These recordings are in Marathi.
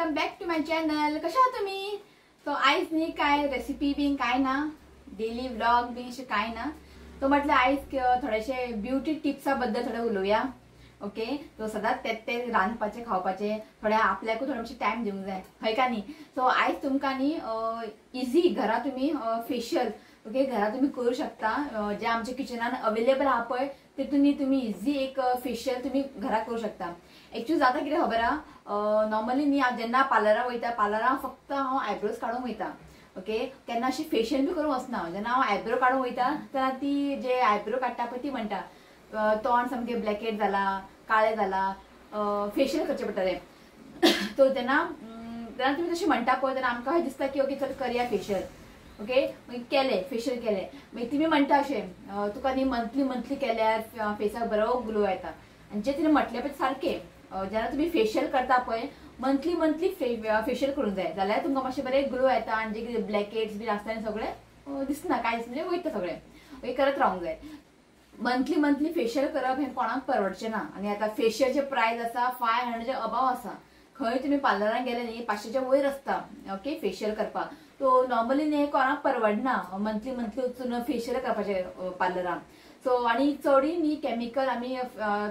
Welcome back to my channel. कशा आहात तुम्ही? तो आयज न्ही काय रेसिपी बीन काय ना, डेली व्लॉग बी काय ना, तो म्हटलं आयज थोडेशे ब्युटी टिप्सा बद्दल थोडे उलोवया. ओके, तो सदांच ते रांदपाचे खावपाचे थोडे आपल्याकूय थोडे मातशे टाइम दिवंक जाय हय का न्ही. सो आयज तुमकां न्ही इजी घरा तुम्ही फेशियल ओके घरा तुम्ही करू शकता. जे आमच्या किचनान अवेलेबल आहा पळय तेतून तुम्ही इजी एक फेशियल तुम्ही घरा करू शकता. एक्चुअली जाता कितें खबर आहा, नॉर्मली न्ही हांव जेन्ना पार्लराक वयता, पार्लराक फक्त हांव आयब्रोज काडूंक वयता. ओके, केन्ना अशी फेशियल बी करूंक वचना. जेन्ना हांव आयब्रो काडूंक वयता तेन्ना ती जे आयब्रो काडटा पळय ती म्हणटा तोंड सामकें ब्लॅकेट जाला, काळें जाला, फेशियल करचें पडटलें. तो जेन्ना तुमी तशें म्हणटा पळय तेन्ना आमकां दिसता की ओके चल करया फेशियल. ओके, मागीर केलें फेशियल केलें मागीर तुमी म्हणटा अशें तुका न्ही मंथली केल्यार फेसाक बरो ग्लो येता. आनी जें तिणें म्हटलें पळय सारकें, जेन्ना तुम्ही फेशियल करता पळय मंथली फेशियल करूंक जाय जाल्यार तुमकां मातशें बरें ग्लो येता आनी जे कितें ब्लॅकेट्स बी आसता सगळें दिसना, कांयच म्हणजे वयता सगळें. हे करत रावंक जाय. मंथली फेशियल करप हें कोणाक परवडचें ना. आनी आतां फेशियलचे प्रायस आसा 500 अबाव आसा. खंय तुमी पार्लरान गेले न्ही 500च्या वयर आसता ओके फेशियल करपाक. तो नॉर्मली न्ही कोणाक परवडना मंथली वचून फेशियल करपाचें पार्लरान. सो आनी चडूय न्ही केमिकल आमी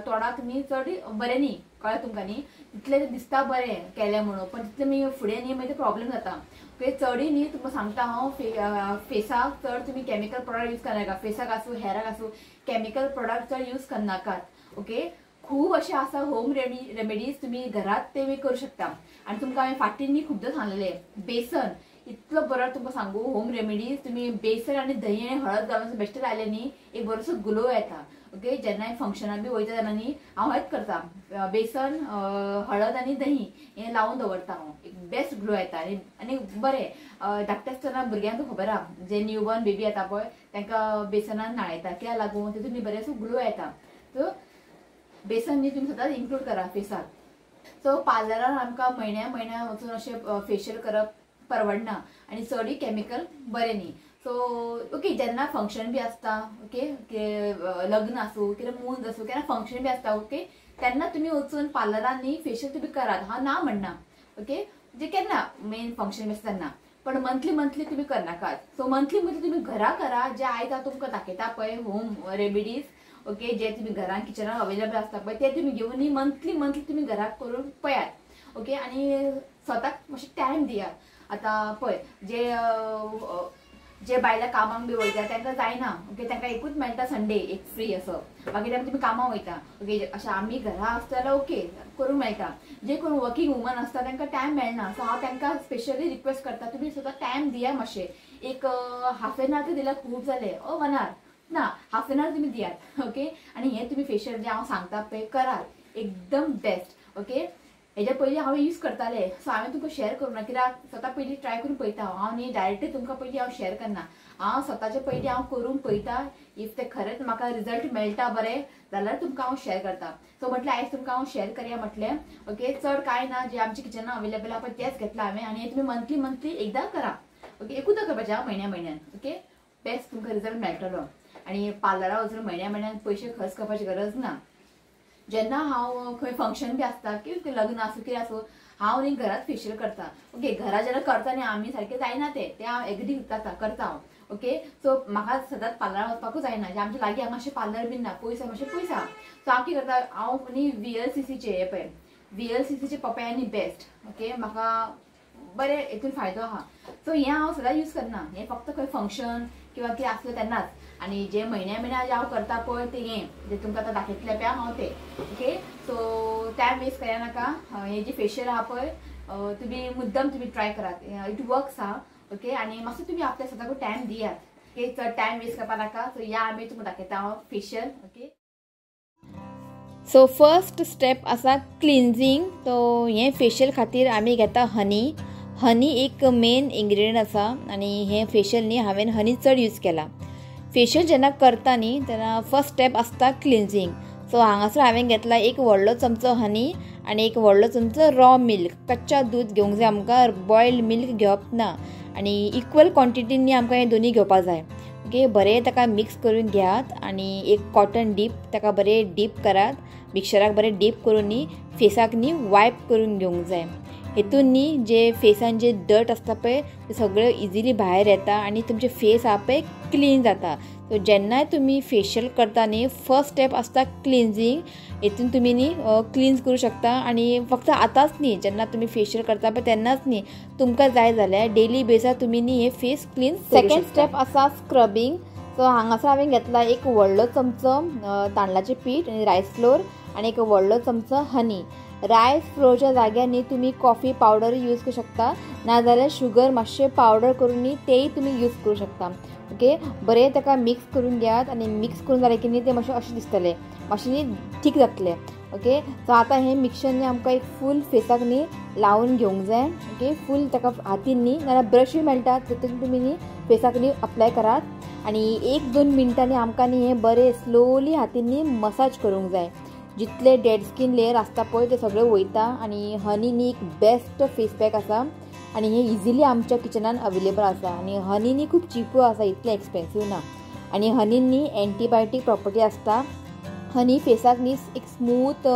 तोंडाक न्ही चड बरें न्ही, कळ्ळें तुमकां न्ही. तितलें दिसता बरें केलें म्हणून पण तितलें मागीर फुडें न्ही मागीर प्रॉब्लेम जाता. ओके, चडूय न्ही तुमकां सांगता हांव फेसाक चड तुमी केमिकल प्रोडक्ट यूज करनाका. फेसाक आसूं हेराक आसूं केमिकल प्रोडक्ट चड यूज करनाकात. ओके, खूब अशें आसा होम रेमेडीज तुम्ही घरात ते करू शकता. आनी तुमकां हांवें फाटीं न्ही खुबदां सांगलेलें बेसन इतलो बरो तुमकां सांगू होम रेमेडीज तुम्ही बेसन आनी दही आनी हळद घालून बेश्टें लायलें न्ही एक बरोसो ग्लो येता. ओके, जेन्ना फांक्शनाक बी वयता तेन्ना न्ही हांव हेच करता, बेसन हळद आनी दही हें लावून दवरता हांव. एक बेस्ट ग्लो येता आनी बरें धाकटें आसतना भुरग्यांक खबर आहा जे न्यूबॉर्न बेबी येता पळय तांकां बेसनान न्हाणयता कित्याक लागून तितून न्ही बरेंसो ग्लो येता. सो बेसन न्ही तुमी सदांच इन्क्लूड करा फेसाक. सो पार्लरान आमकां म्हयन्या वचून अशें फेशियल करप परवडना आनी चडूय केमिकल बरें न्ही. सो ओके, जेन्ना फंक्शन बी आसता ओके लग्न आसूं कितें मूंज आसूं केन्ना फंक्शन बी आसता ओके तेन्ना तुमी वचून पार्लरान न्ही फेशियल तुमी करात. हांव ना म्हणना ओके, जे केन्ना मेन फंक्शन बी आसता तेन्ना, पण मंथली तुमी करनाकात. सो मंथली तुमी घरा करा. जे आयज हांव तुमकां दाखयता पळय होम रेमेडीज ओके जे तुम्ही घरान किचनान अवेलेबल आसता पळय ते तुमी घेवन न्ही मंथली तुमी घराक करून पळयात. ओके, आनी स्वताक मातशें टायम दियात. आतां पळय जे बायलां कामाक बी वयता तांकां जायना ओके, तांकां एकूच मेळटा संडे एक फ्री असो, बाकी टायम तुमी कामाक वयता. ओके, अशें आमी घरा आसता जाल्यार ओके करूंक मेळटा. जे कोण वर्किंग वुमन आसता तांकां टायम मेळना. सो हांव तांकां स्पेशली रिक्वेस्ट करता तुमी स्वता टायम दिया मातशें. एक हाफ एन आवर दिल्यार खूब जालें 1 आवर ना, हाफ एन आवर तुमी दियात. ओके, आनी हें तुमी फेशियल जे हांव सांगता पळय करात एकदम बेस्ट. ओके, हेज्या पयलीं हांव यूज करतालें सो हांवें तुमकां शेअर करूं ना कित्याक स्वता पयलीं ट्राय करून पळयता. हांव न्ही डायरेक्टली तुमकां पयलीं हांव शेअर करना. हांव स्वताचे पयलीं हांव करून पळयता. इफ ते खरेंच म्हाका रिजल्ट मेळटा बरें जाल्यार तुमकां हांव शेअर करता. सो म्हटलें आयज तुमकां हांव शेअर करया म्हटलें. ओके, चड कांय ना, जे आमच्या किचनान अवेलेबल आहा पळय तेच घेतला हांवें आनी तुमी मंथली एकदां करा. ओके, एकूच करपाचें हांव म्हयन्यान. ओके, बेस्ट तुमकां रिजल्ट मेळटलो. आनी पार्लराक वचून म्हयन्यान पयशे खर्च करपाची गरज ना. जेन्ना हांव खंय फंक्शन बी आसता की लग्न आसूं कितें आसूं हांव न्ही घरात फेशियल करता. ओके, घरा जेन्ना करता न्ही आमी सारकें जायना ते हांव एग्री करता हांव. ओके, सो म्हाका सदांच पार्लराक वचपाकूच जायना. जे आमच्या लागीं हांगा अशें पार्लर बीन ना, पयस मातशें पयस आहा. सो हांव कितें करता हांव न्ही VLCCचे हे पळय VLCCचे पपया न्ही बेस्ट. ओके, म्हाका बरें हेतून फायदो आहा. सो हें हांव सदांच यूज करना. हें फक्त खंय फंक्शन किंवा कितें आसलें तेन्नाच. आनी जे म्हयन्या जे हांव करता पळय ते हें जे तुमकां आतां दाखयतलें पळय हांव ते. ओके, सो टायम वेस्ट करनाका. हें जी फेशियल आहा पळय तुमी मुद्दम तुमी ट्राय करात. इट वर्क्स आहा. ओके, आनी मातसो तुमी आपल्या स्वताकूय टायम दियात. ओके, चड टायम वेस्ट करपा नाका. सो या आमी तुमकां दाखयता हांव facial. Okay, so first step आसा क्लिन्जिंग. तो हें फेशियल खातीर आमी घेता हनी एक मेन इंग्रेडियंट आसा आनी हें फेशियल न्ही हांवें हनी चड यूज केला. फेशियल जेन्ना करता न्ही तेन्ना फर्स्ट स्टेप आसता क्लिन्जिंग. सो हांगासर हांवें घेतला एक व्हडलो चमचो हनी आनी एक व्हडलो चमचो रॉ मिल्क. कच्चा दूद घेवंक जाय आमकां, बॉयल्ड मिल्क घेवप ना. आनी इक्वल क्वॉन्टिटीन न्ही आमकां हें दोनी घेवपाक जाय. ओके, बरें ताका मिक्स करून घेयात आनी एक कॉटन डीप ताका बरें डीप करात. मिक्सराक बरें डीप करून न्ही फेसाक न्ही वायप करून घेवंक जाय. हेतून न्ही जे फेसान जे डर्ट आसता पळय ते सगळें इजिली भायर येता आनी तुमचे फेस आहा पळय क्लीन जाता. सो जेन्नाय तुमी फेशियल करता न्ही फर्स्ट स्टेप आसता क्लिन्जिंग. हेतून तुमी न्ही क्लिन्स करूं शकता आनी फक्त आतांच न्ही जेन्ना तुमी फेशियल करता पळय तेन्नाच न्ही तुमकां जाय जाल्यार डेली बेसार तुमी न्ही हे फेस क्लीन. सेकंड स्टेप आसा स्क्रबिंग. सो हांगासर हांवें घेतला एक व्हडलो चमचो तांदळाचें पीठ आनी रायस फ्लोर आनी एक व्हडलो चमचो हनी. रायस फ्लोरच्या जाग्यार न्ही तुमी कॉफी पावडर यूज करूं शकता नाजाल्यार शुगर मातशें पावडर करून न्ही तेय तुमी यूज करूं शकता. ओके, बरें ताका मिक्स करून घेयात आनी मिक्स करून जालें की न्ही तें मातशें अशें दिसतलें मातशें न्ही थीक जातलें. ओके, सो आतां हें मिक्सचर न्ही आमकां एक फूल फेसाक न्ही लावन घेवंक जाय. ओके, फूल ताका हातीन न्ही नाल्यार ब्रशूय मेळटा तितून तुमी न्ही फेसाक न्ही अप्लाय करात आनी 1-2 मिनटांनी आमकां न्ही हें बरें स्लोली हातीन न्ही मसाज करूंक जाय. जितले डेड स्कीन लेयर आसता पळय ते सगळे वयता आनी हनी न्ही एक बेस्ट फेस पॅक आसा आनी हें इजिली आमच्या किचनान अवेलेबल आसा आनी हनी न्ही खूब चिपू आसा, इतलें एक्सपेन्सीव ना. आनी हनीन न्ही एंटीबायोटीक प्रॉपर्टी आसता. हनी फेसाक न्ही एक स्मूथ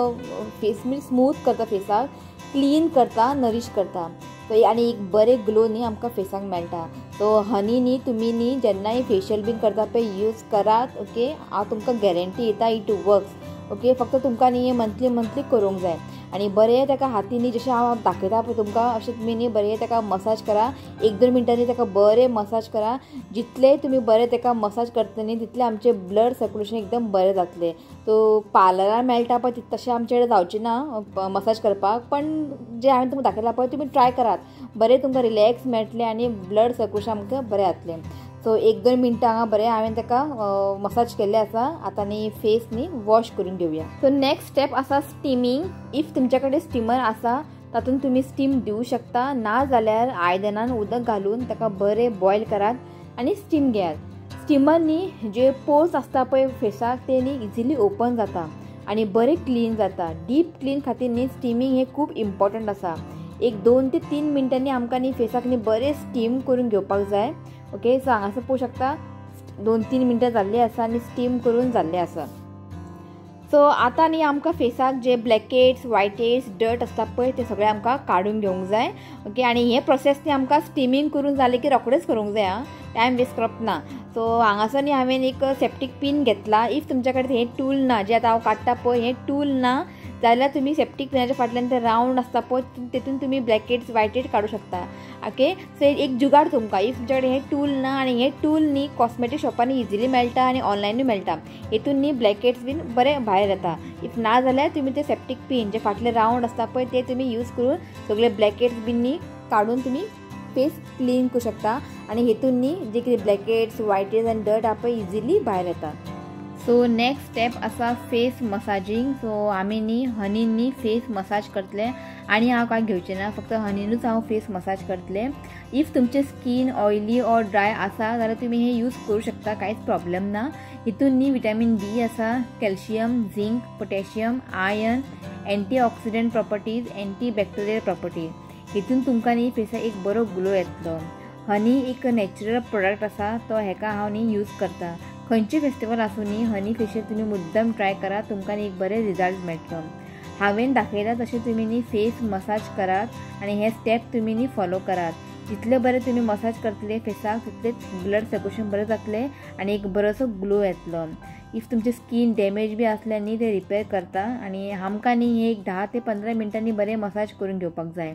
फेस स्मूथ करता, फेसाक क्लीन करता, नरीश करता. सो आनी एक बरें ग्लो न्ही आमकां फेसाक मेळटा. सो हनी न्ही तुमी न्ही जेन्नाय फेशियल बीन करता पळय यूज करात. ओके, हांव तुमकां गॅरंटी दिता इट वर्क्स. ओके, फक्त तुमकां न्ही मंथली करूंक जाय आनी बरें ताका हातीन न्ही जशें हांव दाखयता पळय तुमकां अशें तुमी न्ही बरें ताका मसाज करा. 1-2 मिनटांनी ताका बरें मसाज करा. जितले तुमी बरें ताका मसाज करता न्ही तितलें आमचें ब्लड सर्क्युलेशन एकदम बरें जातलें. सो पार्लरार मेळटा पळय तशें आमचे कडेन जावचें ना मसाज करपाक, पण जें हांवें तुमकां दाखयलां पळय तुमी ट्राय करात. बरें तुमकां रिलॅक्स मेळटलें आनी ब्लड सर्क्युलेशन आमकां बरें जातलें. सो 1-2 मिनटां बरें हांवें ताका मसाज केल्लें आसा. आतां न्ही फेस न्ही वॉश करून घेवया. सो नेक्स्ट स्टेप आसा स्टिमींग. इफ तुमच्या कडेन स्टिमर आसा तातूंत तुमी स्टीम दिवं शकता, ना जाल्यार आयदनान उदक घालून ताका बरें बॉयल करात आनी स्टीम घेयात. स्टिमर न्ही जे पोर्स आसता पळय फेसाक ते न्ही इजिली ओपन जाता आनी बरें क्लीन जाता. डीप क्लीन खातीर न्ही स्टिमींग हें खूब इम्पॉर्टंट आसा. एक 2 ते 3 मिनटांनी आमकां न्ही फेसाक न्ही बरें स्टीम करून घेवपाक जाय. ओके, सो हांगासर पळोवंक शकता 2-3 मिनटां जाल्ली आसा आनी स्टीम करून जाल्लें आसा. सो आतां न्ही आमकां फेसाक जे ब्लॅकेट्स, व्हायटेड्स, डर्ट आसता पळय ते सगळे आमकां काडून घेवंक जाय. ओके, आनी हे प्रोसेस न्ही आमकां स्टिमींग करून जालें की रोखडेंच करूंक जाय, टायम वेस्ट करप ना. सो हांगासर न्ही हांवें एक सेप्टीक पिन घेतला. इफ तुमच्या कडेन हें टूल ना जें आतां हांव काडटा पळय हें टूल ना जाल्यार तुमी सेप्टीक पिनाच्या फाटल्यान तें रावंड आसता पळय तेतून तुमी ब्लॅकेट्स, व्हायटेड काडूं शकता. ओके, सो एक जुगाड तुमकां. इफ तुमच्या कडेन हें टूल ना आनी हें टूल न्ही कॉस्मेटीक शॉपांनी इजिली मेळटा आनी ऑनलायनूय मेळटा, हेतून न्ही ब्लॅकेट्स बीन बरें भायर येता. इफ ना जाल्यार तुमी तें सेप्टीक पिन जे फाटले रावंड आसता पळय ते तुमी यूज करून सगळे ब्लॅकेट्स बीन न्ही काडून तुमी फेस क्लीन करूं शकता आनी हेतून न्ही जे कितें ब्लॅकेट्स, व्हायटेज आनी डर्ट आहा पळय इजिली भायर येता. सो नेक्स्ट स्टेप आसा फेस मसाजींग. सो आमी न्ही हनीन न्ही फेस मसाज करतले आनी हांव कांय घेवचें ना, फक्त हनीनूच हांव फेस मसाज करतलें. इफ तुमचें स्कीन ऑयली ऑर ड्राय आसा जाल्यार तुमी हें यूज करूं शकता, कांयच प्रॉब्लेम ना. हितून न्ही विटामीन डी आसा, calcium, zinc, potassium, iron, anti oxidant properties, anti bacterial properties. हितून तुमकां न्ही फेसाक एक बरो ग्लो येतलो. हनी एक नॅचरल प्रोडक्ट आसा तो हेका हांव न्ही यूज करता. खंयचे फेस्टिवल आसूं न्ही हनी फेशियल तुमी मुद्दम ट्राय करात, तुमकां न्ही एक बरें रिजल्ट मेळटलो. हांवें दाखयला तशें तुमी न्ही फेस मसाज करात आनी हे स्टेप तुमी न्ही फॉलो करात. जितले बरें तुमी मसाज करतले फेसाक तितलें ब्लड सर्क्युलेशन बरें जातलें आनी एक बरोसो ग्लो येतलो. इफ तुमचे स्कीन डॅमेज बी आसल्यार न्ही ते रिपेर करता आनी आमकां न्ही एक 10 ते 15 मिनटांनी बरें मसाज करून घेवपाक जाय.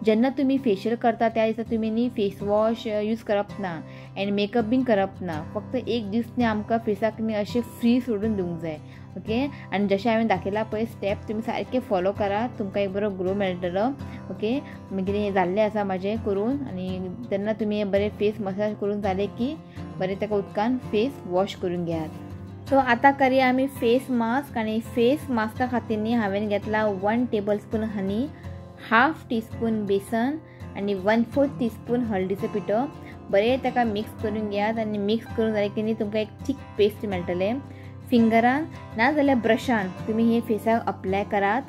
जेन्ना तुमी फेशियल करता त्या दिसा तुमी न्ही फेस वॉश यूज करप ना एंड मेकअप बीन करप ना. फक्त एक दीस न्ही आमकां फेसाक न्ही अशें फ्री सोडून दिवंक जाय. ओके, आनी जशें हांवें दाखयलां पळय स्टेप तुमी सारके फॉलो करात, तुमकां एक बरो ग्लो मेळटलो. ओके, मागीर हें जाल्लें आसा म्हाजें करून आनी तेन्ना तुमी हें बरें फेस मसाज करून जालें की बरें ताका उदकान फेस वॉश करून घेयात. सो आतां करया आमी फेस मास्क आनी फेस मास्का खातीर न्ही हांवें घेतला 1 टेबलस्पून हनी, 1/2 टीस्पून बेसन आनी 1/4 टीस्पून हळदीचो पिठो. बरें ताका मिक्स करून घेयात आनी मिक्स करून जालें की न्ही तुमकां एक थीक पेस्ट मेळटलें. फिंगरान ना जाल्यार ब्रशान तुमी हे फेसाक अप्लाय करात.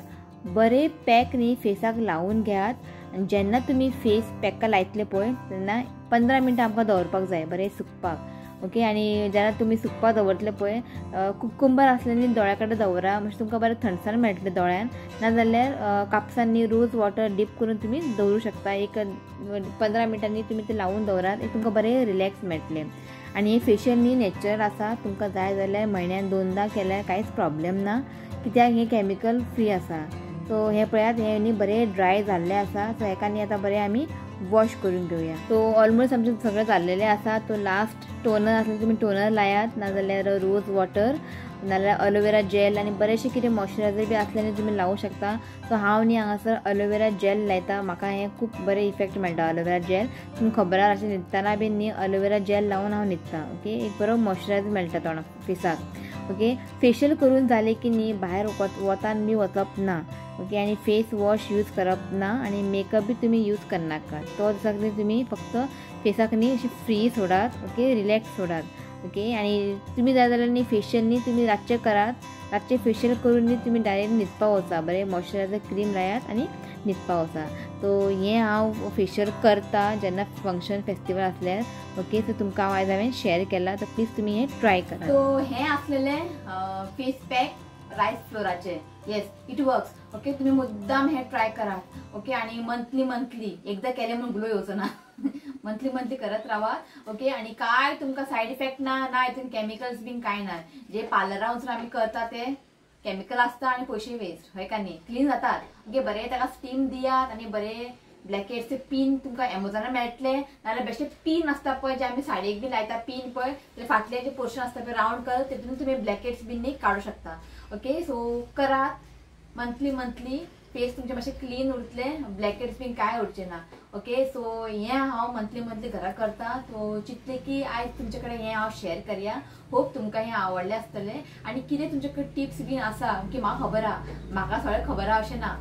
बरें पॅक न्ही फेसाक लावून घेयात आनी जेन्ना तुमी फेस पॅका लायतले पळय तेन्ना 15 मिनटां आमकां दवरपाक जाय बरें सुकपाक. ओके. आणि जेन्ना तुमी सुकपा दवरतले पळय कुकुंबर आसलेली दोळ्या कडेन दवरा, मातशें तुमकां बरें थंडसाण मेळटले दोळ्यान. नाजाल्यार कापसांनी रोज वॉटर डीप करून तुमी दवरूं शकता. एक 15 मिनटांनी तुमी ते लावून दवरात, एक तुमकां बरें रिलॅक्स मेळटलें. आणि हे फेशियल न्ही नॅचरल आसा, तुमकां जाय जाल्यार म्हयन्यान 2दा केल्यार कांयच प्रॉब्लेम ना, कित्याक हे केमिकल फ्री आसा. सो हे पळयात, हे न्ही बरें ड्राय जाल्ले आसा. सो हेका न्ही आतां बरें आमी वॉश करून घेवया. सो ऑलमोस्ट आमचें सगळें जाल्लेलें आसा. तो लास्ट टोनर आसल्यार तुमी टोनर लायात, नाजाल्यार रोज वॉटर, नाजाल्यार अलोवेरा जेल आनी बरेंशें कितें मॉइश्चरायझर बी आसल्यार तुमी लावूं शकता. सो हांव न्ही हांगासर अलोवेरा जेल लायता, म्हाका हें खूब बरें इफेक्ट मेळटा अलोवेरा जेल. तुमकां खबर आसा अशें न्हिदतना बीन न्ही अलोवेरा जेल लावन हांव न्हिदता. ओके. एक बरो मॉइश्चरायझर मेळटा तोंडाक फेसाक. ओके. फेशियल करून जालें की न्ही भायर वतान बी वचप ना. ओके. आनी फेस वॉश यूज करप ना, आनी मेकअप बी तुमी यूज करनाकात. तो दिसाक न्ही तुमी फक्त फेसाक न्ही अशी फ्री सोडात. ओके. रिलॅक्स सोडात. ओके. आनी तुमी जाय जाल्यार न्ही फेशियल न्ही तुमी रातचें करात. रातचें फेशियल करून न्ही तुमी डायरेक्ट न्हिदपा वचा, बरें मॉइश्चरायझर क्रीम लायात आनी न्हिदपा वचा. सो हें हांव फेशियल करता जेन्ना फंक्शन फेस्टिवल आसल्यार. ओके. सो तुमकां आयज हांवें शेअर केला, तर प्लीज तुमी हें ट्राय करा. सो हें आसलेलें फेस पॅक रायस फ्लोराचे. Yes, it works. ओके. तुम्ही मुद्दाम हे ट्राय करा. ओके. आणि मंथली एकदा केले म्हणून ग्लो येवचो ना. मंथली करत राहा. ओके. आणि काय तुमका साइड इफेक्ट ना हितून केमिकल्स बीन काय ना. जे पार्लरा वचून आमी करता ते केमिकल आसता आणि पैसे वेस्ट, हय का न्ही. क्लीन जातात. ओके. बरें ताका स्टीम दियात आनी बरें ब्लॅकेट्सचे पिन तुमकां एमेझॉनार मेळटले, नाजाल्यार बेश्टे पिन आसता पळय जे आमी साडयेक बी लायता पिन पळय, ते फाटले जे पोर्शन आसता पळय राउंड कलर, तेतून तुमी ब्लॅकेट्स बीन न्ही काडूं शकता. ओके. सो करात मंथली फेस तुमचे मातशें क्लीन उरतले, ब्लॅकेट्स बीन काय उरचे ना. ओके. सो हें हांव मंथली घरा करता. सो चिंतलें की आयज तुमचे कडेन हें हांव शेअर करया. होप तुमकां हें आवडलें आसतलें. आनी कितें तुमचे कडेन टिप्स बीन आसा की म्हाका खबर आहा, म्हाका सगळें खबर आहा अशें ना.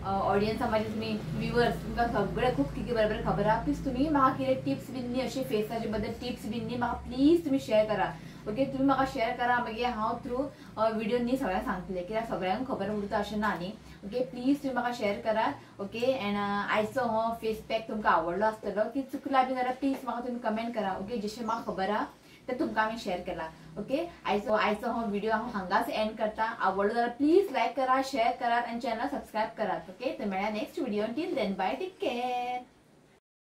ऑडियन्सा माझे तुमी व्ह्युअर्स तुमकां सगळें खूब कितें बरें बरें खबर आहा. प्लीज तुमी म्हाका कितें टिप्स बीन न्ही अशें फेसाचे बद्दल टिप्स बीन न्ही म्हाका प्लीज तुमी शेअर करा. ओके. तुम्ही म्हाका शेअर करा, मागीर हांव थ्रू व्हिडिओ न्ही सगळ्यांक सांगतलें, कित्याक सगळ्यांक खबर उरता अशें ना न्ही. ओके. प्लीज तुम्ही म्हाका शेअर करा. ओके. एंड आयचो हो फेस पॅक तुमकां आवडलो आसतलो की चुकला बी जाल्यार प्लीज म्हाका तुमी कमेंट करा. ओके. जशें म्हाका खबर आहा ते तुमकां हांवें शेअर केला. ओके. आयचो हो व्हिडिओ हांव हांगाच एंड करता. आवडलो जाल्यार प्लीज लायक करा, शेअर करात आनी चॅनल सबस्क्रायब करात. ओके. तर मेळ्या next video. Till then bye, take care.